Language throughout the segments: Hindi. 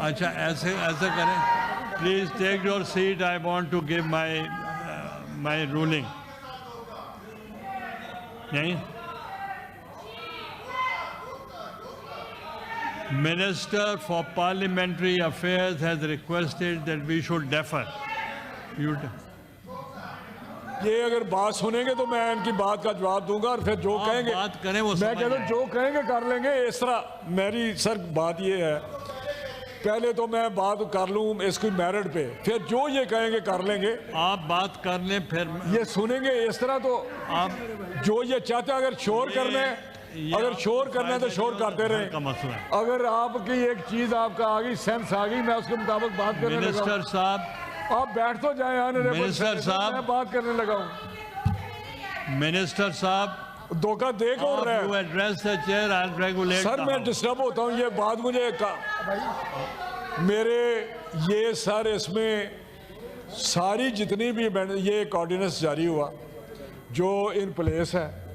अच्छा, ऐसे ऐसे करें, please take your seat, I want to give my ruling. नहीं, Minister for Parliamentary Affairs has requested that we should defer. ये अगर बात सुनेंगे तो मैं इनकी बात का जवाब दूंगा और फिर जो कहेंगे बात करें वो मैं कहता हूँ जो कहेंगे कर लेंगे। इस तरह मेरी सर बात ये है, पहले तो मैं बात कर लूँ इसकी मेरिट पे, फिर जो ये कहेंगे कर लेंगे। आप बात कर लें, फिर ये सुनेंगे। इस तरह तो आप जो ये चाहते हैं, अगर शोर करना है, अगर शोर करना है तो शोर करते रहे। का मसला है। अगर आपकी एक चीज आपका आ गई, सेंस आ गई, मैं उसके मुताबिक बात करने लगा। मिनिस्टर साहब, आप बैठ तो जाए। मिनिस्टर साहब, मैं बात करने लगा हूँ। मिनिस्टर साहब, धोखा देख और रहे हैं। Address the chair and regulate. Sir मैं डिस्टर्ब होता हूँ, ये बात मुझे मेरे ये सर इसमें सारी जितनी भी ये ऑर्डिनेंस जारी हुआ जो इन प्लेस है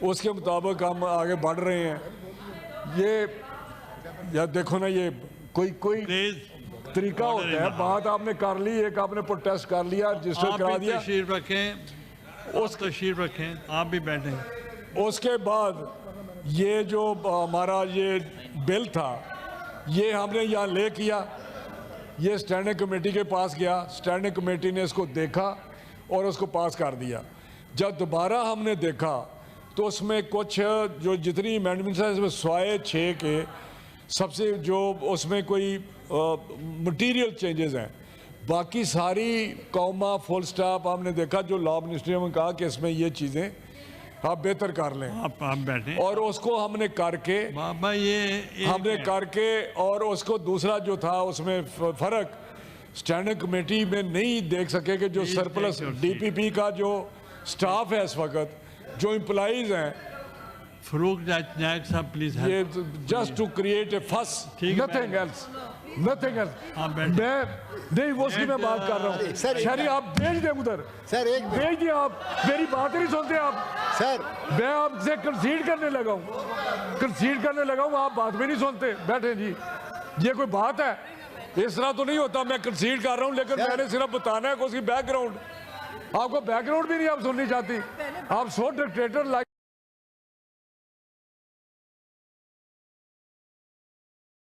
उसके मुताबिक हम आगे बढ़ रहे हैं। ये यार देखो ना, ये कोई तरीका होता है। बात आपने कर ली, एक आपने प्रोटेस्ट कर लिया, रजिस्टर करा दिया। तशरीफ रखें, उस तशरीफ रखें, आप भी बैठें। उसके बाद ये जो हमारा ये बिल था ये हमने यहाँ ले किया, ये स्टैंडिंग कमेटी के पास गया, स्टैंडिंग कमेटी ने इसको देखा और उसको पास कर दिया। जब दोबारा हमने देखा तो उसमें कुछ जो जितनी अमेंडमेंट्स हैं इसमें 106 के सबसे जो उसमें कोई मटेरियल चेंजेस हैं, बाकी सारी कॉमा फुल स्टॉप हमने देखा। जो लॉ मिनिस्ट्री ने कहा कि इसमें ये चीज़ें आप बेहतर कर लें, आप बैठें। और उसको हमने करके बाबा ये हमने करके और उसको दूसरा जो था उसमें फ़र्क स्टैंडिंग कमेटी में नहीं देख सके कि जो सरप्लस डीपीपी का जो स्टाफ है इस वक्त, जो एम्प्लॉइज हैं, फरूक नायक साहब प्लीज, ये जस्ट टू क्रिएट ए फस, नथिंग एल्स, नथिंग एल्स। मैं नहीं वो उसकी मैं बात कर रहा हूँ। शरी आप भेज दें उधर, सर एक भेज दिए। आप मेरी बात नहीं सुनते आप सर। मैं आपसे कंसीड करने लगा हूँ, कंसीड करने लगा हूँ, आप बात भी नहीं सुनते। बैठे जी, ये कोई बात है? इस तरह तो नहीं होता। मैं कंसीड कर रहा हूँ लेकिन मैंने सिर्फ बताना है कि उसकी बैकग्राउंड, आपको बैकग्राउंड भी नहीं आप सुननी चाहती। आप so dictator like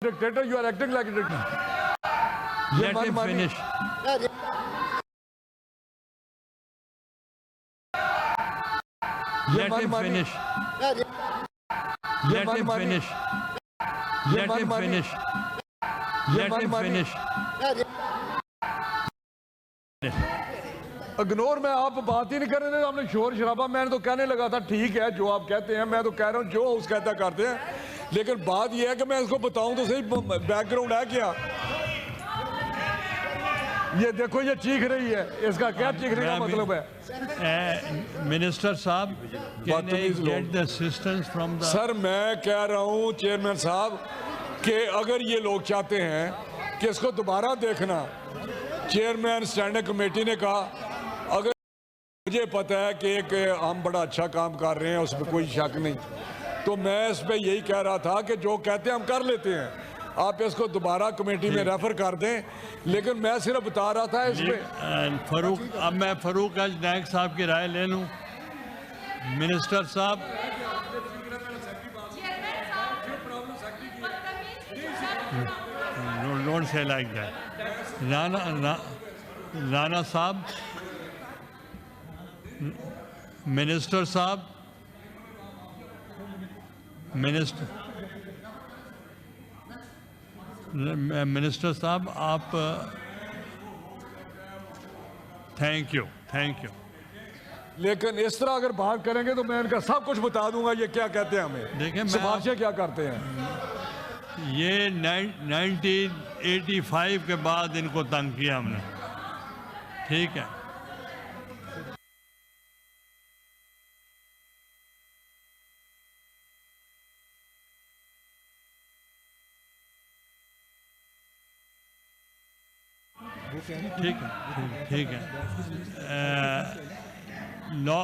dictator, you are acting like a dictator. Let him finish. Let him finish. Let him finish. Let him finish. Let him finish. Ignore में आप बात ही नहीं कर रहे थे, आपने शोर शराबा। मैंने तो कहने लगा था ठीक है जो आप कहते हैं, मैं तो कह रहा हूँ जो उस कहता करते हैं, लेकिन बात यह है कि मैं इसको बताऊं तो सही बैकग्राउंड है क्या। ये देखो ये चीख रही है, इसका क्या चीखने का मतलब है? मिनिस्टर साहब, get the assistance from the. Sir मैं कह रहा हूँ चेयरमैन साहब कि अगर ये लोग चाहते हैं कि इसको दोबारा देखना, चेयरमैन स्टैंडिंग कमेटी ने कहा अगर मुझे पता है कि एक हम बड़ा अच्छा काम कर रहे हैं, उसमें कोई शक नहीं, तो मैं इस पे यही कह रहा था कि जो कहते हैं हम कर लेते हैं, आप इसको दोबारा कमेटी में रेफर कर दें। लेकिन मैं सिर्फ बता रहा था इसमें फरूक, अब मैं फरूक नायक साहब की राय ले लूं। मिनिस्टर साहब, don't say like that. Rana साहब, मिनिस्टर साहब, मिनिस्टर साहब आप, थैंक यू। लेकिन इस तरह अगर बात करेंगे तो मैं इनका सब कुछ बता दूंगा ये क्या कहते हैं, हमें देखिए सिफारिशें क्या करते हैं। ये 1985 के बाद इनको तंग किया हमने, ठीक है। ठीक है लॉ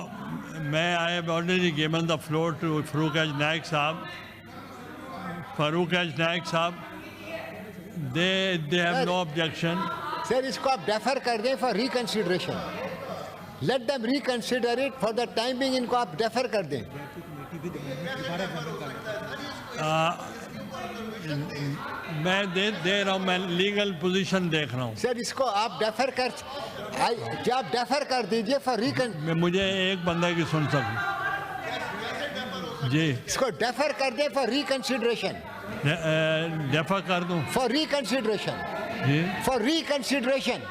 मैं I have already given the floor to Farooq Naik साहब they have no objection sir इसको आप डेफर कर दें for reconsideration, let them reconsider it for the time being, इनको आप डेफर कर दें। मैं दे रहा हूँ, मैं लीगल पोजीशन देख रहा हूँ। सर इसको आप डेफर कर दीजिए फॉर मुझे एक बंदे की सुन सकूँ जी, इसको डेफर कर दें फॉर रिकंसिडरेशन, डेफर कर दूँ फॉर रिकंसिडरेशन, जी। For reconsideration.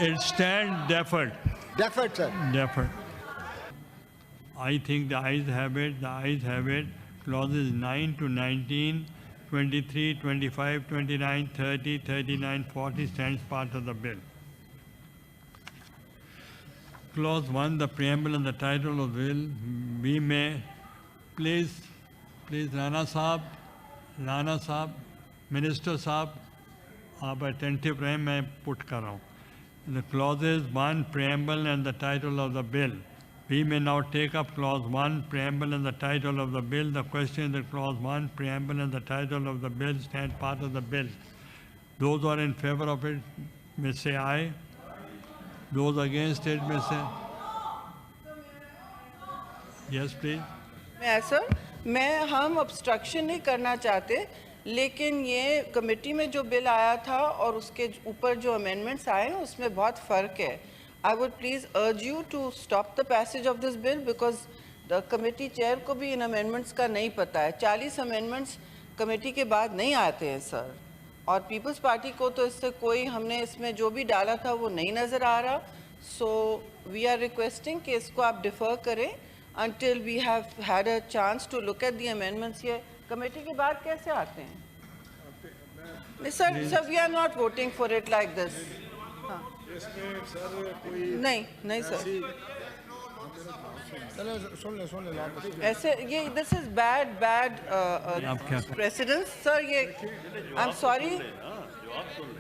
It stand deferred. Deferred, sir. Deferred. I think the ayes have it. The ayes have it. Clauses 9 to 19, 23, 25, 29, 30, 39, 40 stands part of the bill. Clause 1, the preamble and the title of the bill, we may, please Rana Sahab, Minister Sahab, आप attentive रहें, मैं put कर रहा हूँ. The clauses 1, preamble and the title of the bill. We may now take up clause 1, preamble and the title of the bill. The question is that clause 1, preamble and the title of the bill stand part of the bill. Those who are in favor of it may say aye. Those against it may say yes, please. हम obstruction नहीं करना चाहते, लेकिन ये कमेटी में जो बिल आया था और उसके ऊपर जो अमेंडमेंट्स आए हैं उसमें बहुत फ़र्क है. I would please urge you to stop the passage of this bill because the committee chair को भी इन amendments का नहीं पता है. 40 amendments कमेटी के बाद नहीं आते हैं सर, और पीपल्स पार्टी को तो इससे कोई, हमने इसमें जो भी डाला था वो नहीं नज़र आ रहा. So we are requesting कि इसको आप defer करें until we have had a chance to look at the amendments. ये कमेटी के बाद कैसे आते हैं? Sir, we are not voting for it like this. नहीं सर, ऐसे ये this is bad precedence sir. ये I'm sorry,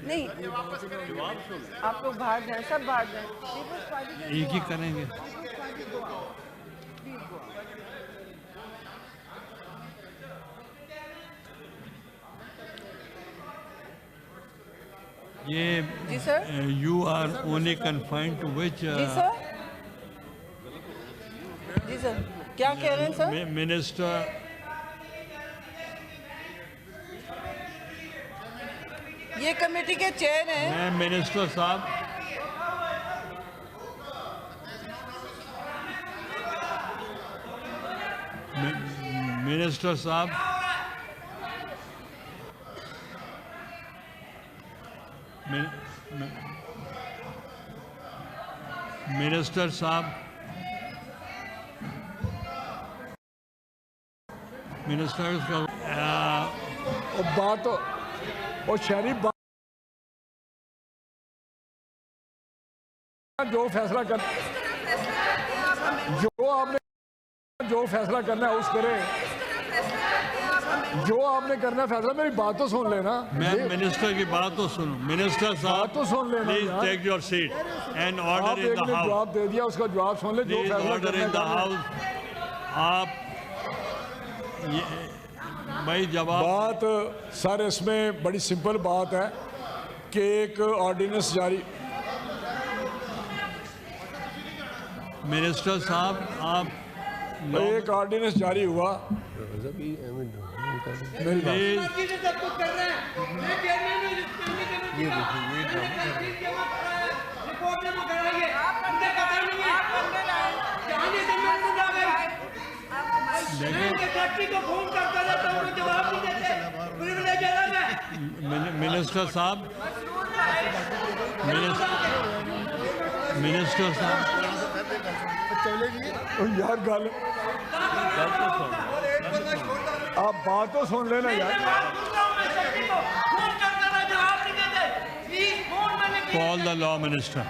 नहीं आप लोग बाहर जाएं, सब बाहर जाएं, एक ही करेंगे. ये जी sir, you are only confined to which जी सर, क्या कह रहे हैं सर? Minister, ये कमेटी के चेयर हैं. मैं मिनिस्टर साहब, मिनिस्टर साहब, मिनिस्टर साहब, मिनिस्टर का बात और शहरी बात जो फैसला कर, जो फैसला करना है उस करें, जो आपने करना है फैसला. मेरी बात तो सुन लेना. मैं मिनिस्टर की बात तो सुनो. मिनिस्टर साहब तो सुन लेना. Please take your seat and order in the house. जवाब दे दिया, उसका जवाब सुन ले. जो फैसला ऑर्डर इन द हाउस. आप भाई जवाब बात सर, इसमें बड़ी सिंपल बात है कि एक ऑर्डिनेंस जारी. मिनिस्टर साहब, आप एक ऑर्डिनेंस जारी हुआ. मेरी बात मिनिस्टर साहब, मिनिस्टर साहब यार गल आप बात तो सुन लेना यार. Call the law minister,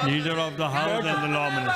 leader of the house and the law minister.